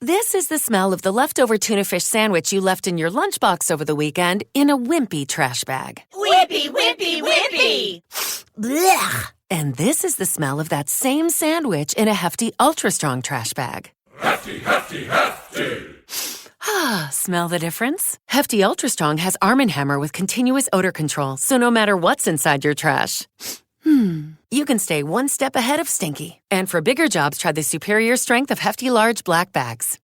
This is the smell of the leftover tuna fish sandwich you left in your lunchbox over the weekend in a wimpy trash bag. Wimpy, wimpy, wimpy! Blech! And this is the smell of that same sandwich in a hefty, ultra-strong trash bag. Hefty, hefty, hefty! Ah, smell the difference? Hefty Ultra Strong has Arm & Hammer with continuous odor control, so no matter what's inside your trash, you can stay one step ahead of stinky. And for bigger jobs, try the superior strength of Hefty Large Black Bags.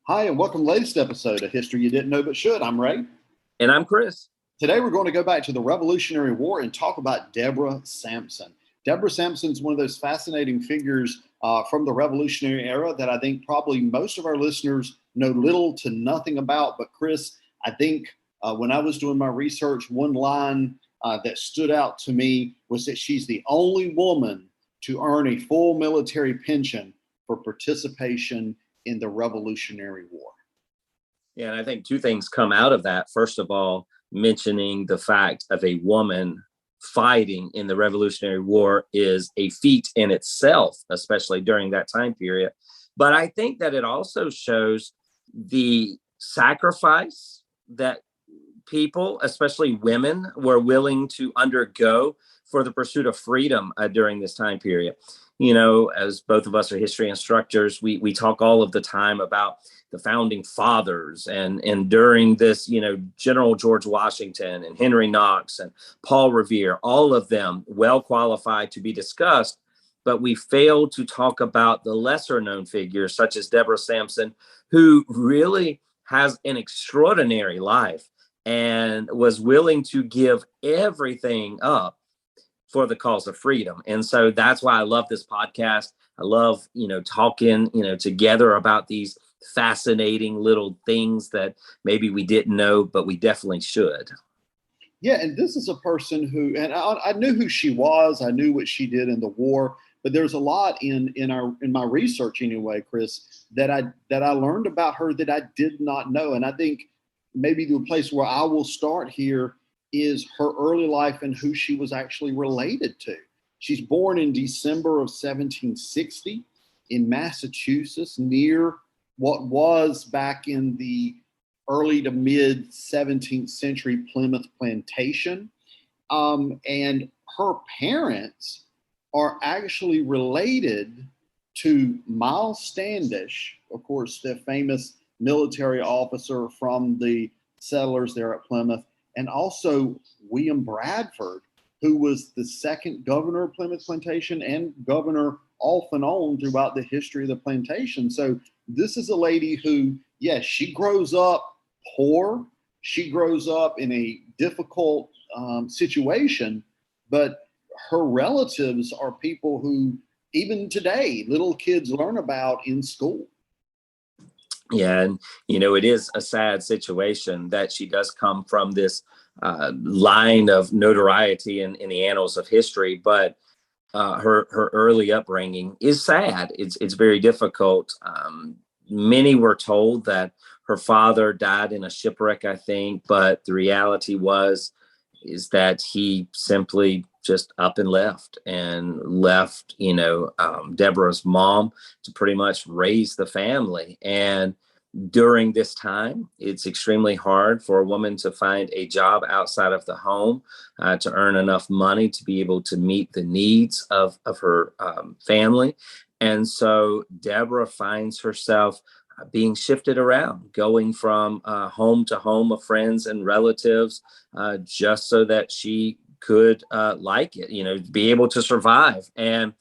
Hi, and welcome to the latest episode of History You Didn't Know But Should. I'm Ray. And I'm Chris. Today we're going to go back to the Revolutionary War and talk about Deborah Sampson. Deborah Sampson is one of those fascinating figures from the Revolutionary era that I think probably most of our listeners know little to nothing about. But Chris, I think when I was doing my research, one line that stood out to me was that she's the only woman to earn a full military pension for participation in the Revolutionary War. Yeah, and I think two things come out of that. First of all, mentioning the fact of a woman fighting in the Revolutionary War is a feat in itself, especially during that time period. But I think that it also shows the sacrifice that people, especially women, were willing to undergo for the pursuit of freedom during this time period. You know, as both of us are history instructors, we talk all of the time about the founding fathers and during this, you know, General George Washington and Henry Knox and Paul Revere, all of them well qualified to be discussed. But we fail to talk about the lesser known figures such as Deborah Sampson, who really has an extraordinary life and was willing to give everything up for the cause of freedom. And so that's why I love this podcast. I love, talking, together about these fascinating little things that maybe we didn't know, but we definitely should. Yeah, and this is a person who, and I knew who she was. I knew what she did in the war, but there's a lot in my research anyway, Chris, that I learned about her that I did not know. And I think maybe the place where I will start here is her early life and who she was actually related to. She's born in December of 1760 in Massachusetts, near what was back in the early to mid 17th century Plymouth plantation. And her parents are actually related to Miles Standish, of course, the famous military officer from the settlers there at Plymouth, and also William Bradford, who was the second governor of Plymouth Plantation and governor off and on throughout the history of the plantation. So this is a lady who, yes, she grows up poor. She grows up in a difficult situation, but her relatives are people who, even today, little kids learn about in school. Yeah, and it is a sad situation that she does come from this line of notoriety in the annals of history, but her early upbringing is sad. It's very difficult. Many were told that her father died in a shipwreck, I think, but the reality is that he simply just up and left Deborah's mom to pretty much raise the family. And during this time, it's extremely hard for a woman to find a job outside of the home to earn enough money to be able to meet the needs of her family. And so Deborah finds herself being shifted around, going from home to home of friends and relatives, just so that she could be able to survive. And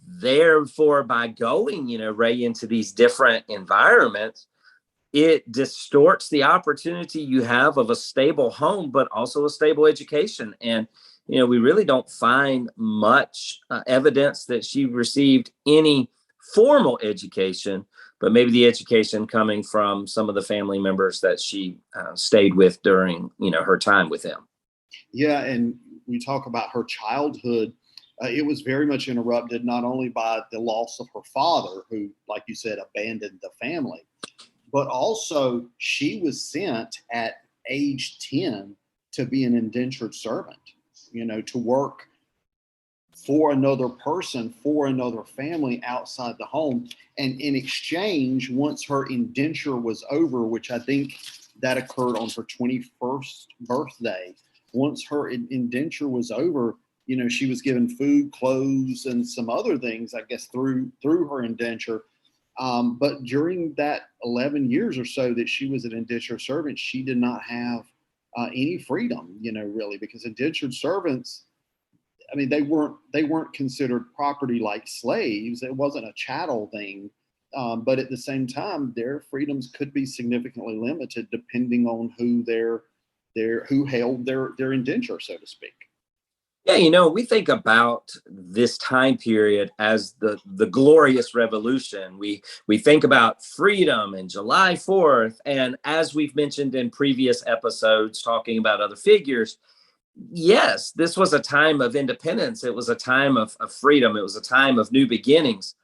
therefore, by going, Ray, into these different environments, it distorts the opportunity you have of a stable home, but also a stable education. And, we really don't find much evidence that she received any formal education, but maybe the education coming from some of the family members that she stayed with during, her time with them. Yeah, and we talk about her childhood. It was very much interrupted not only by the loss of her father, who, like you said, abandoned the family, but also she was sent at age 10 to be an indentured servant. to work for another person, for another family outside the home. And in exchange, once her indenture was over, which I think that occurred on her 21st birthday, once her indenture was over, she was given food, clothes, and some other things, I guess, through her indenture. But during that 11 years or so that she was an indentured servant, she did not have any freedom, really, because indentured servants, I mean, they weren't considered property like slaves. It wasn't a chattel thing. But at the same time, their freedoms could be significantly limited depending on who who held their indenture, so to speak. Yeah, we think about this time period as the glorious revolution. We think about freedom and July 4th. And as we've mentioned in previous episodes, talking about other figures, yes, this was a time of independence. It was a time of freedom. It was a time of new beginnings.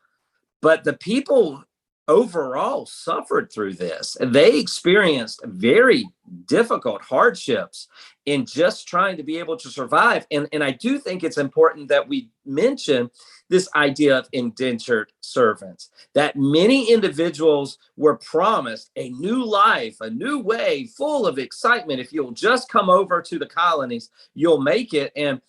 But the people overall suffered through this. They experienced very difficult hardships in just trying to be able to survive. And I do think it's important that we mention this idea of indentured servants, that many individuals were promised a new life, a new way, full of excitement. If you'll just come over to the colonies, you'll make it. And,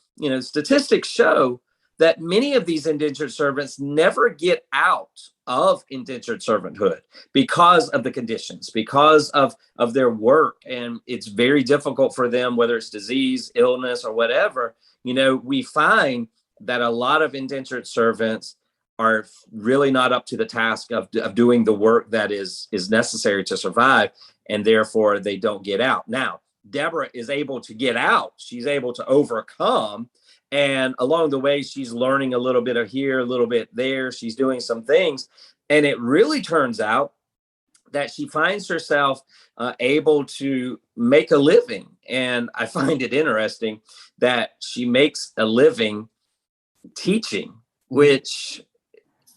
statistics show that many of these indentured servants never get out of indentured servanthood because of the conditions, because of their work. And it's very difficult for them, whether it's disease, illness, or whatever. We find that a lot of indentured servants are really not up to the task of doing the work that is necessary to survive, and therefore they don't get out. Now, Deborah is able to get out. She's able to overcome. And along the way, she's learning a little bit of here, a little bit there. She's doing some things. And it really turns out that she finds herself able to make a living. And I find it interesting that she makes a living teaching, which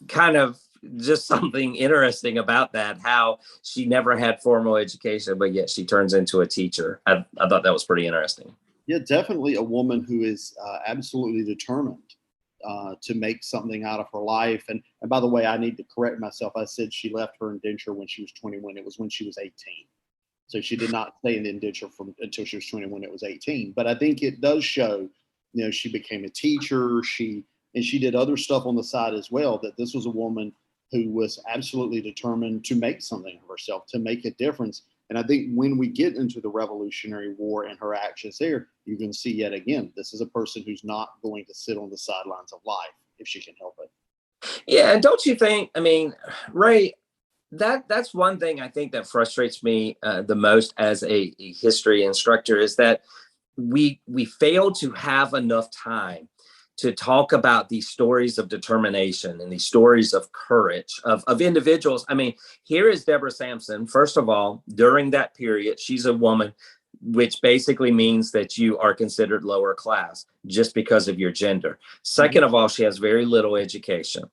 kind of just something interesting about that, how she never had formal education, but yet she turns into a teacher. I thought that was pretty interesting. Yeah, definitely a woman who is absolutely determined to make something out of her life. And by the way, I need to correct myself. I said she left her indenture when she was 21. It was when she was 18. So she did not stay in the indenture until she was 21. It was 18. But I think it does show, she became a teacher. She did other stuff on the side as well, that this was a woman who was absolutely determined to make something of herself, to make a difference. And I think when we get into the Revolutionary War and her actions there, you can see yet again, this is a person who's not going to sit on the sidelines of life if she can help it. Yeah, and don't you think, Ray, that's one thing I think that frustrates me the most as a history instructor, is that we fail to have enough time to talk about these stories of determination and these stories of courage of individuals. Here is Deborah Sampson. First of all, during that period, she's a woman, which basically means that you are considered lower class just because of your gender. Second of all, she has very little education.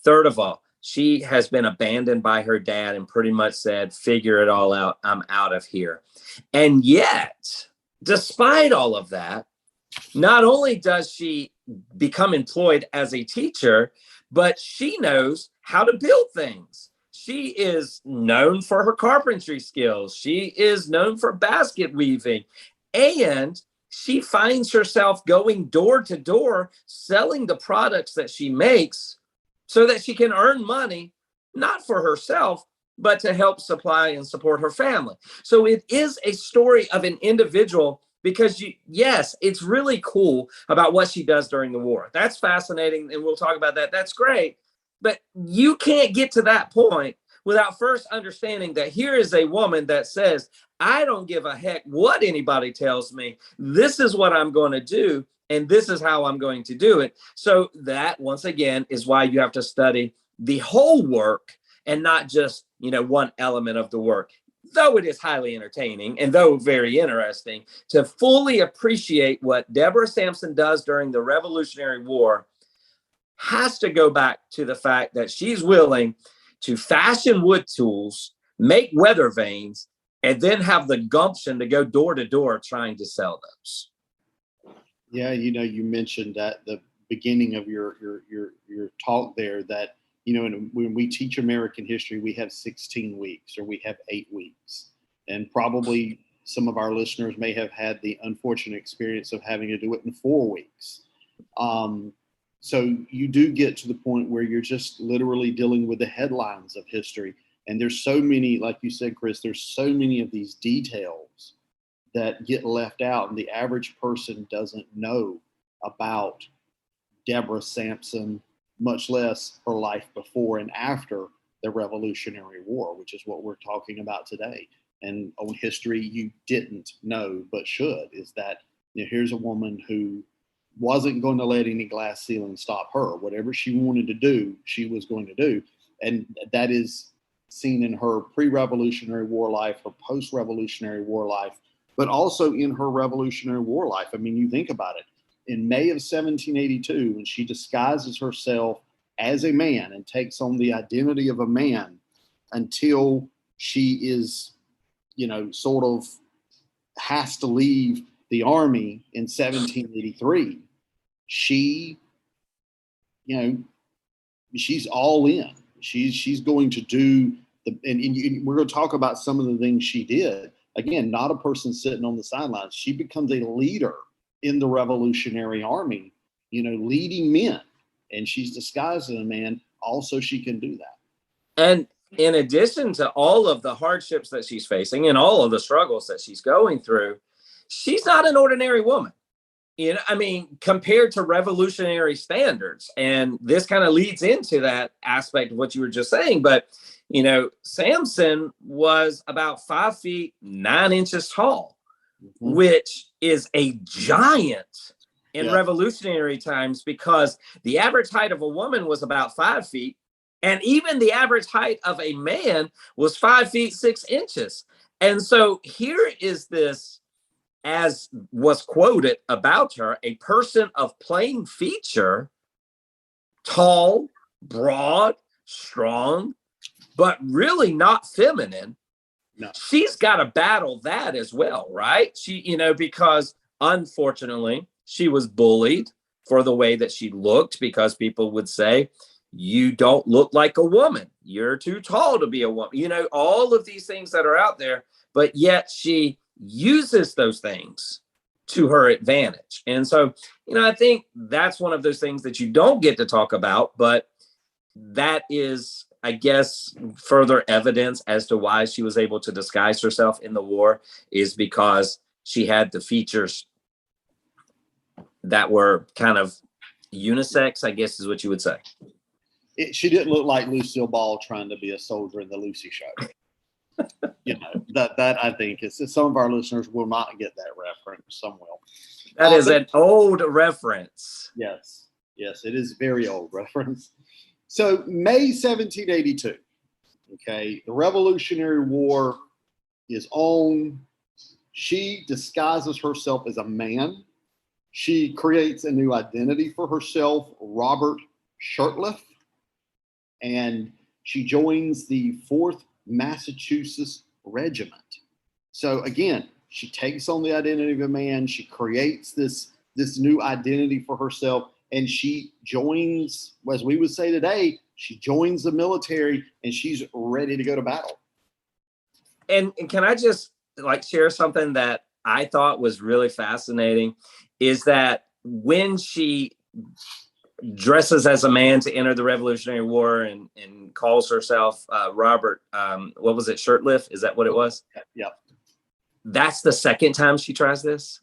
Third of all, she has been abandoned by her dad and pretty much said, figure it all out, I'm out of here. And yet, despite all of that, not only does she become employed as a teacher, but she knows how to build things. She is known for her carpentry skills. She is known for basket weaving. And she finds herself going door to door, selling the products that she makes so that she can earn money, not for herself, but to help supply and support her family. So it is a story of an individual. Because yes, it's really cool about what she does during the war. That's fascinating, and we'll talk about that. That's great. But you can't get to that point without first understanding that here is a woman that says, I don't give a heck what anybody tells me. This is what I'm going to do, and this is how I'm going to do it. So that, once again, is why you have to study the whole work and not just, one element of the work. Though it is highly entertaining and though very interesting, to fully appreciate what Deborah Sampson does during the Revolutionary War has to go back to the fact that she's willing to fashion wood tools, make weather vanes, and then have the gumption to go door to door trying to sell those. Yeah, you mentioned at the beginning of your talk there that when we teach American history, we have 16 weeks or we have 8 weeks, and probably some of our listeners may have had the unfortunate experience of having to do it in 4 weeks. So you do get to the point where you're just literally dealing with the headlines of history, and there's so many, like you said, Chris, there's so many of these details that get left out, and the average person doesn't know about Deborah Sampson, much less her life before and after the Revolutionary War, which is what we're talking about today. And on history you didn't know but should, is that here's a woman who wasn't going to let any glass ceiling stop her. Whatever she wanted to do, she was going to do. And that is seen in her pre-Revolutionary War life, her post-Revolutionary War life, but also in her Revolutionary War life. I mean, you think about it. In May of 1782, when she disguises herself as a man and takes on the identity of a man until she is, sort of has to leave the army in 1783, she, she's all in. She's going to do and we're going to talk about some of the things she did. Again, not a person sitting on the sidelines. She becomes a leader in the Revolutionary Army, leading men, and she's disguised as a man. Also, she can do that. And in addition to all of the hardships that she's facing and all of the struggles that she's going through, she's not an ordinary woman. Compared to revolutionary standards. And this kind of leads into that aspect of what you were just saying. But, Samson was about 5 feet 9 inches tall, which is a giant in revolutionary times, because the average height of a woman was about 5 feet. And even the average height of a man was 5 feet 6 inches. And so here is this, as was quoted about her, a person of plain feature, tall, broad, strong, but really not feminine. No. She's got to battle that as well, right? She, because unfortunately, she was bullied for the way that she looked, because people would say, you don't look like a woman. You're too tall to be a woman. All of these things that are out there, but yet she uses those things to her advantage. And so, I think that's one of those things that you don't get to talk about, but that is, I guess, further evidence as to why she was able to disguise herself in the war, is because she had the features that were kind of unisex, I guess is what you would say. She didn't look like Lucille Ball trying to be a soldier in the Lucy Show. That I think is, some of our listeners will not get that reference. Some will. That is an old reference. Yes, it is a very old reference. So May 1782. Okay, the Revolutionary War is on. She disguises herself as a man. She creates a new identity for herself, Robert Shirtliff, and she joins the 4th Massachusetts Regiment. So again, she takes on the identity of a man. She creates this new identity for herself, and she joins, as we would say today, she joins the military, and she's ready to go to battle. And can I just share something that I thought was really fascinating, is that when she dresses as a man to enter the Revolutionary War and calls herself Robert, what was it, Shirtliff? Is that what it was? Yeah. That's the second time she tries this.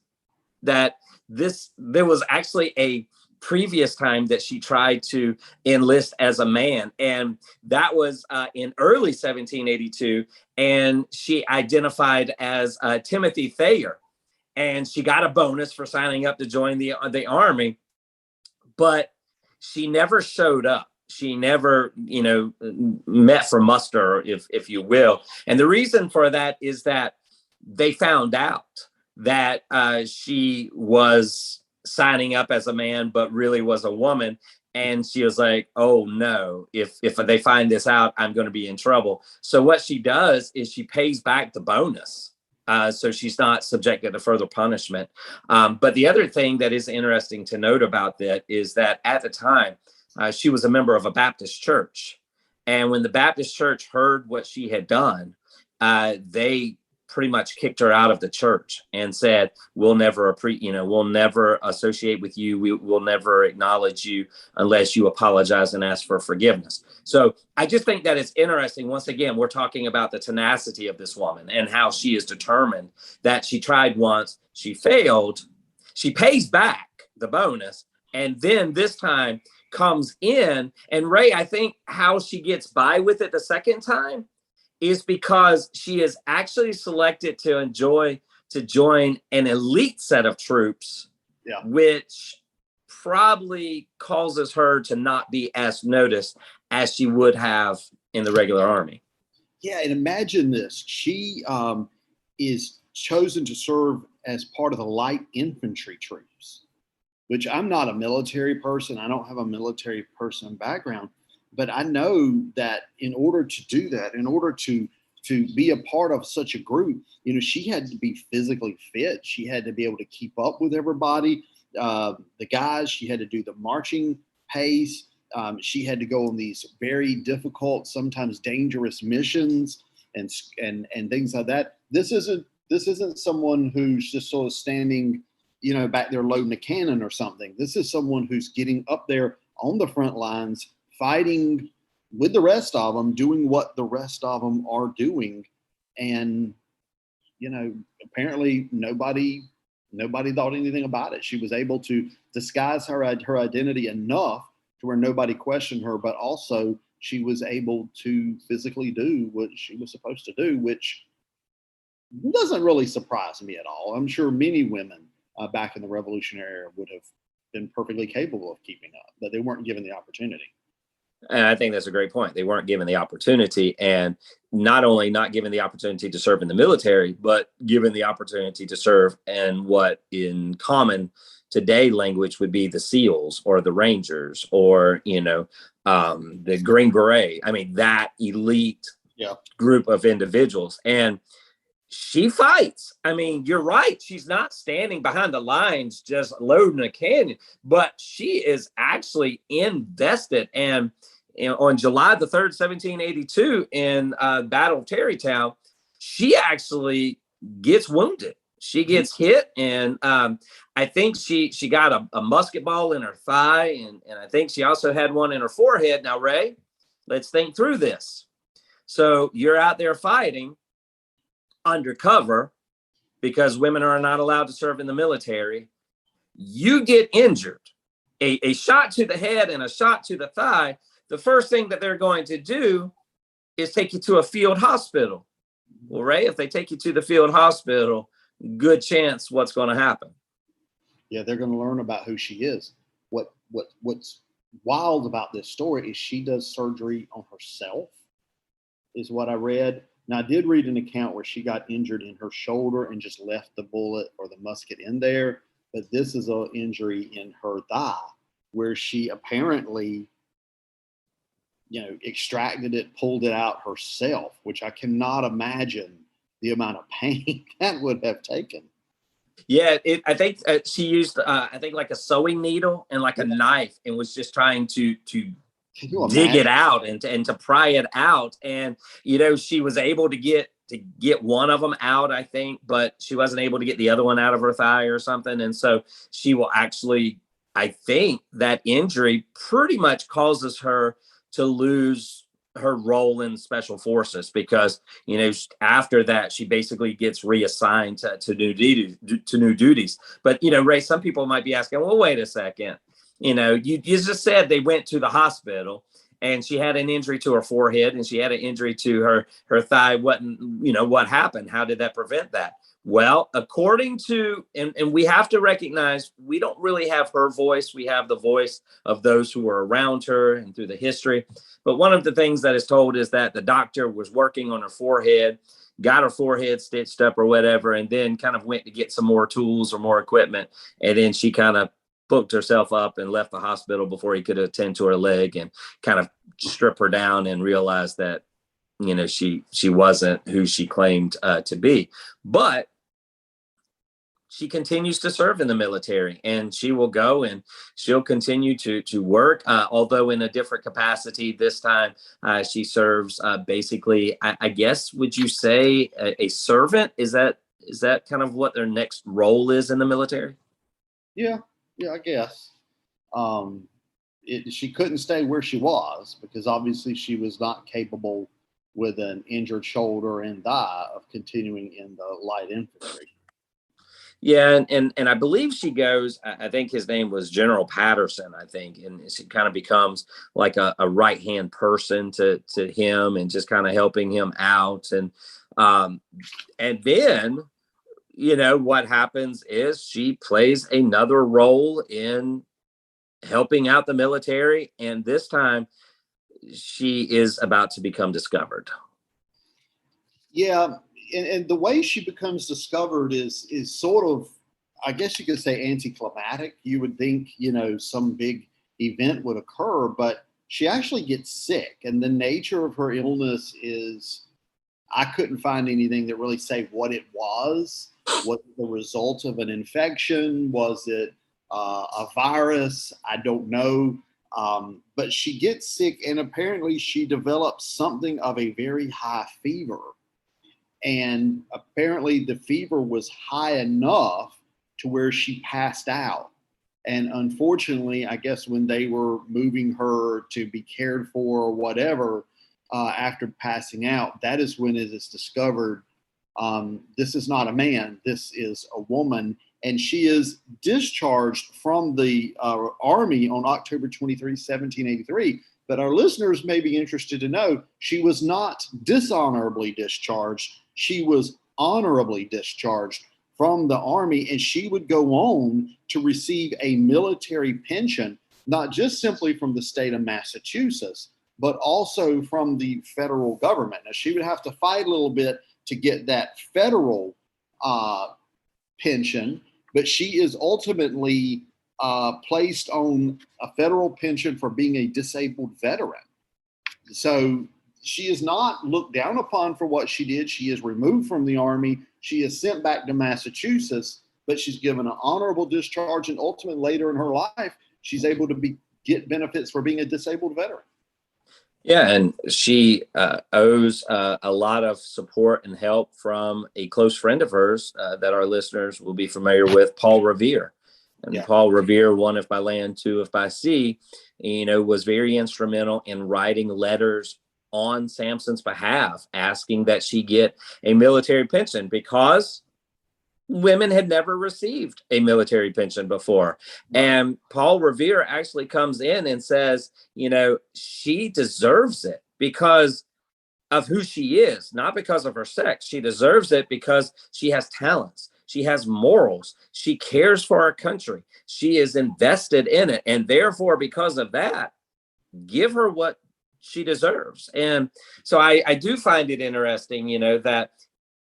There was actually a previous time that she tried to enlist as a man, and that was in early 1782, and she identified as Timothy Thayer, and she got a bonus for signing up to join the army, but she never showed up. She never, met for muster, if you will. And the reason for that is that they found out that she was signing up as a man, but really was a woman. And she was like, oh no, if they find this out, I'm going to be in trouble. So what she does is she pays back the bonus So she's not subjected to further punishment. But the other thing that is interesting to note about that is that at the time, she was a member of a Baptist church. And when the Baptist church heard what she had done, they pretty much kicked her out of the church and said, we'll never associate with you. We will never acknowledge you unless you apologize and ask for forgiveness. So I just think that it's interesting. Once again, we're talking about the tenacity of this woman and how she is determined that she tried once, she failed, she pays back the bonus, and then this time comes in. And Ray, I think how she gets by with it the second time is because she is actually selected to join an elite set of troops, which probably causes her to not be as noticed as she would have in the regular army. Yeah, and imagine this. She is chosen to serve as part of the light infantry troops, which I'm not a military person. I don't have a military person background. But I know that in order to do that, in order to be a part of such a group, she had to be physically fit. She had to be able to keep up with everybody. The guys, she had to do the marching pace. She had to go on these very difficult, sometimes dangerous missions and things like that. This isn't someone who's just sort of standing, back there loading a cannon or something. This is someone who's getting up there on the front lines, fighting with the rest of them, doing what the rest of them are doing. And, apparently nobody thought anything about it. She was able to disguise her identity enough to where nobody questioned her, but also she was able to physically do what she was supposed to do, which doesn't really surprise me at all. I'm sure many women back in the Revolutionary era would have been perfectly capable of keeping up, but they weren't given the opportunity. And I think that's a great point. They weren't given the opportunity, and not only not given the opportunity to serve in the military, but given the opportunity to serve in what in common today language would be the SEALs or the Rangers or, the Green Beret. I mean, that elite group of individuals. And she fights. I mean, you're right. She's not standing behind the lines just loading a cannon, but she is actually invested. And on July the 3rd, 1782, in Battle of Tarrytown, she actually gets wounded. She gets hit, and I think she got a musket ball in her thigh, and I think she also had one in her forehead. Now, Ray, let's think through this. So you're out there fighting undercover because women are not allowed to serve in the military. You get injured, a shot to the head and a shot to the thigh. The first thing that they're going to do is take you to a field hospital. Well, Ray, if they take you to the field hospital, good chance what's going to happen. Yeah, they're going to learn about who she is. What's wild about this story is she does surgery on herself, is what I read. Now, I did read an account where she got injured in her shoulder and just left the bullet or the musket in there. But this is an injury in her thigh where she apparently, extracted it, pulled it out herself, which I cannot imagine the amount of pain that would have taken. Yeah, I think she used, like a sewing needle and like a knife, and was just trying to dig it out and to pry it out. And, she was able to get one of them out, I think, but she wasn't able to get the other one out of her thigh or something. And so she will actually, I think that injury pretty much causes her to lose her role in special forces because, after that, she basically gets reassigned to new duties. But, Ray, some people might be asking, well, wait a second. You just said they went to the hospital and she had an injury to her forehead and she had an injury to her thigh. What happened? How did that prevent that? Well, according to, and we have to recognize, we don't really have her voice. We have the voice of those who were around her and through the history. But one of the things that is told is that the doctor was working on her forehead, got her forehead stitched up or whatever, and then kind of went to get some more tools or more equipment. And then she kind of booked herself up and left the hospital before he could attend to her leg and kind of strip her down and realize that she wasn't who she claimed to be. But she continues to serve in the military, and she will go and she'll continue to work, although in a different capacity. This time, she serves basically, I guess, would you say a servant? Is that kind of what their next role is in the military? Yeah, I guess. She couldn't stay where she was because obviously she was not capable with an injured shoulder and thigh of continuing in the light infantry. Yeah, and I believe she goes. I think his name was General Patterson. I think, and she kind of becomes like a right hand person to him, and just kind of helping him out. And then what happens is she plays another role in helping out the military, and this time she is about to become discovered. Yeah, and the way she becomes discovered is sort of, I guess you could say, anticlimactic. You would think, some big event would occur, but she actually gets sick. And the nature of her illness is, I couldn't find anything that really say what it was. Was it the result of an infection? Was it a virus? I don't know. But she gets sick, and apparently she develops something of a very high fever. And apparently the fever was high enough to where she passed out. And unfortunately, I guess when they were moving her to be cared for or whatever, after passing out, that is when it is discovered, this is not a man, this is a woman. And she is discharged from the Army on October 23, 1783. But our listeners may be interested to know she was not dishonorably discharged. She was honorably discharged from the Army, and she would go on to receive a military pension, not just simply from the state of Massachusetts, but also from the federal government. Now, she would have to fight a little bit to get that federal pension, but she is ultimately placed on a federal pension for being a disabled veteran. So she is not looked down upon for what she did. She is removed from the Army. She is sent back to Massachusetts, but she's given an honorable discharge. And ultimately, later in her life, she's able to get benefits for being a disabled veteran. Yeah, and she owes a lot of support and help from a close friend of hers that our listeners will be familiar with, Paul Revere. And yeah. Paul Revere, one if by land, two if by sea, was very instrumental in writing letters on Sampson's behalf, asking that she get a military pension because women had never received a military pension before. And Paul Revere actually comes in and says, she deserves it because of who she is, not because of her sex. She deserves it because she has talents. She has morals. She cares for our country. She is invested in it. And therefore, because of that, give her what she deserves. And so I do find it interesting, that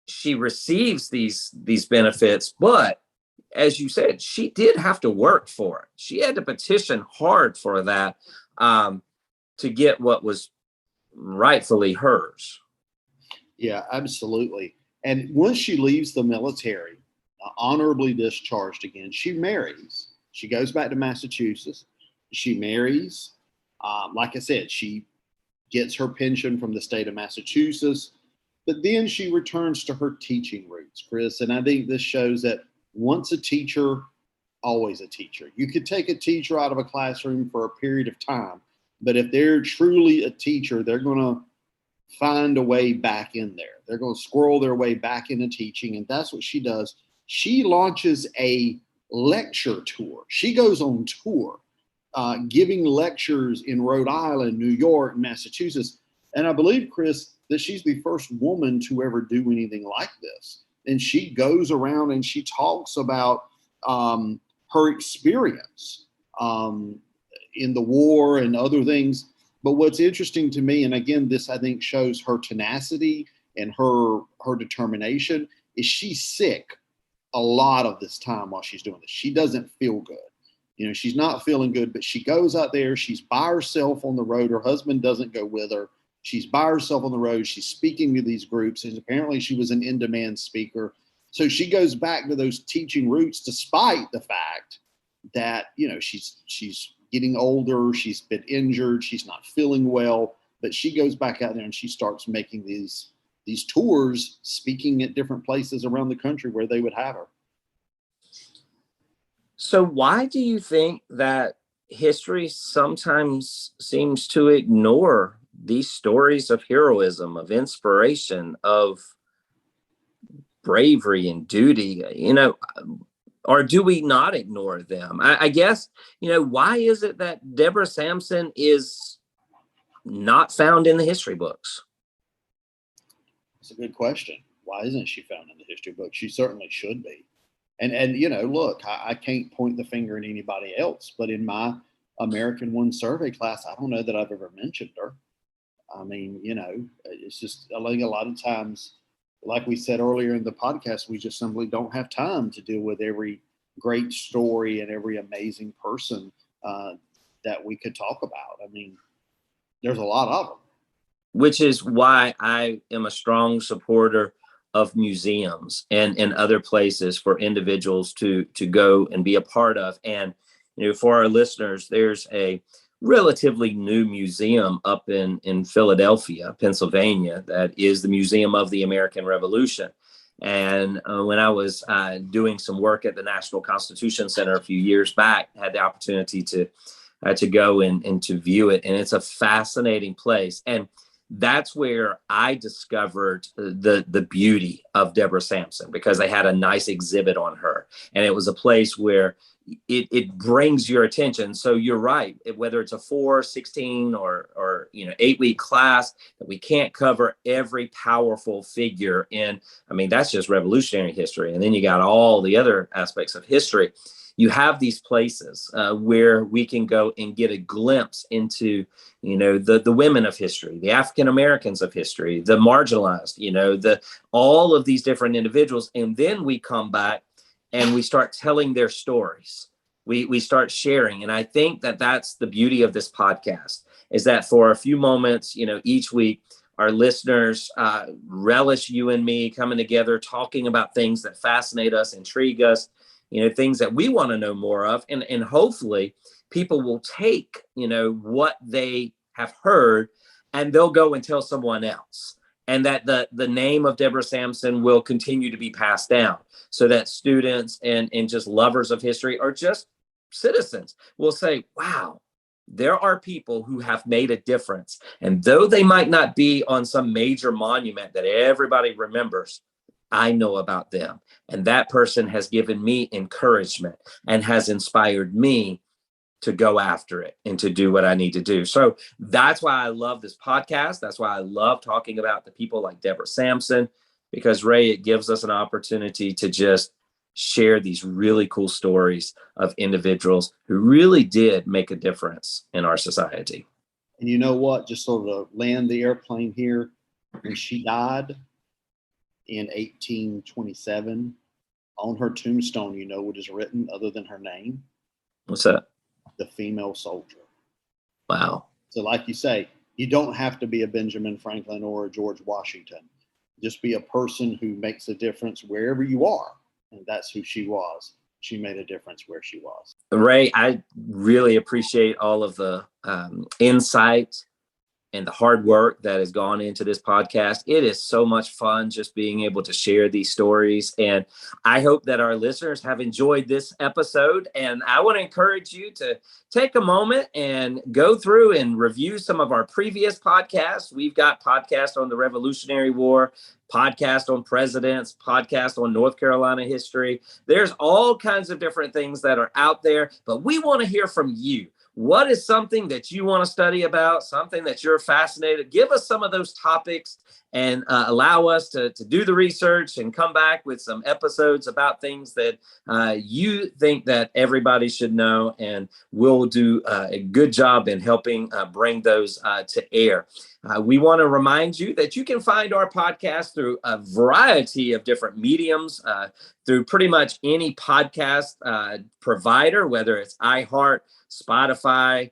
she receives these benefits, but as you said, she did have to work for it. She had to petition hard for that to get what was rightfully hers. Yeah, absolutely. And once she leaves the military, honorably discharged again, she marries. She goes back to Massachusetts. She marries. Like I said, she gets her pension from the state of Massachusetts, but then she returns to her teaching roots, Chris. And I think this shows that once a teacher, always a teacher. You could take a teacher out of a classroom for a period of time, but if they're truly a teacher, they're going to find a way back in there. They're going to squirrel their way back into teaching, and that's what she does. She launches a lecture tour. She goes on tour, giving lectures in Rhode Island, New York, Massachusetts. And I believe, Chris, that she's the first woman to ever do anything like this. And she goes around and she talks about her experience in the war and other things. But what's interesting to me, and again, this I think shows her tenacity and her determination, is she's sick a lot of this time while she's doing this. She doesn't feel good. She's not feeling good, but she goes out there. She's by herself on the road. Her husband doesn't go with her. she's by herself on the road. She's speaking to these groups, and apparently she was an in-demand speaker. So she goes back to those teaching roots, despite the fact that, you know, she's getting older, she's been injured, she's not feeling well, but she goes back out there and she starts making these tours, speaking at different places around the country where they would have her. So why do you think that history sometimes seems to ignore these stories of heroism, of inspiration, of bravery and duty, you know, or do we not ignore them? I guess, you know, why is it that Deborah Sampson is not found in the history books? It's a good question. Why isn't she found in the history books? She certainly should be. And you know, look, I can't point the finger at anybody else, but in my American One survey class, I don't know that I've ever mentioned her. I mean, you know, it's just, I think a lot of times, like we said earlier in the podcast, we just simply don't have time to deal with every great story and every amazing person that we could talk about. I mean, there's a lot of them. Which is why I am a strong supporter of museums and other places for individuals to go and be a part of. And, you know, for our listeners, there's a relatively new museum up in Philadelphia, Pennsylvania, that is the Museum of the American Revolution. And when I was doing some work at the National Constitution Center a few years back, I had the opportunity to go and to view it. And it's a fascinating place. And that's where I discovered the beauty of Deborah Sampson, because they had a nice exhibit on her. And it was a place where it brings your attention. So you're right, whether it's a 4, 16 or 8-week class, that we can't cover every powerful figure in. I mean, that's just revolutionary history. And then you got all the other aspects of history. You have these places where we can go and get a glimpse into, you know, the women of history, the African Americans of history, the marginalized, you know, all of these different individuals. And then we come back and we start telling their stories. We start sharing. And I think that that's the beauty of this podcast, is that for a few moments, you know, each week, our listeners relish you and me coming together, talking about things that fascinate us, intrigue us, you know, things that we want to know more of. And hopefully people will take, you know, what they have heard and they'll go and tell someone else. And that the name of Deborah Sampson will continue to be passed down, so that students and just lovers of history, or just citizens, will say, wow, there are people who have made a difference. And though they might not be on some major monument that everybody remembers, I know about them. And that person has given me encouragement and has inspired me to go after it and to do what I need to do. So that's why I love this podcast. That's why I love talking about the people like Deborah Sampson, because Ray, it gives us an opportunity to just share these really cool stories of individuals who really did make a difference in our society. And you know what? Just sort of land the airplane here. When she died in 1827, on her tombstone, you know what is written other than her name? What's that? The female soldier. Wow. So like you say, you don't have to be a Benjamin Franklin or a George Washington. Just be a person who makes a difference wherever you are. And that's who she was. She made a difference where she was. Ray, I really appreciate all of the insight and the hard work that has gone into this podcast. It is so much fun just being able to share these stories. And I hope that our listeners have enjoyed this episode. And I want to encourage you to take a moment and go through and review some of our previous podcasts. We've got podcasts on the Revolutionary War, podcast on presidents, podcast on North Carolina history. There's all kinds of different things that are out there, but we want to hear from you. What is something that you want to study about, something that you're fascinated? Give us some of those topics and allow us to do the research and come back with some episodes about things that you think that everybody should know. And we'll do a good job in helping bring those to air. We want to remind you that you can find our podcast through a variety of different mediums, through pretty much any podcast provider, whether it's iHeart, Spotify,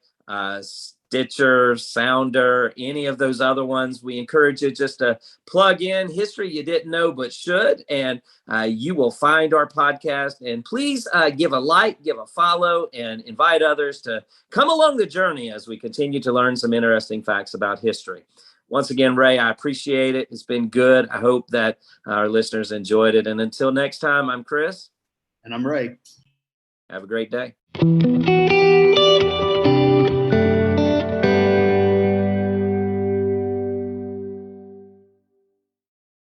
Stitcher, Sounder, any of those other ones. We encourage you just to plug in history you didn't know but should, and you will find our podcast. And please give a like, give a follow, and invite others to come along the journey as we continue to learn some interesting facts about history. Once again, Ray, I appreciate it. It's been good. I hope that our listeners enjoyed it. And until next time, I'm Chris. And I'm Ray. Have a great day.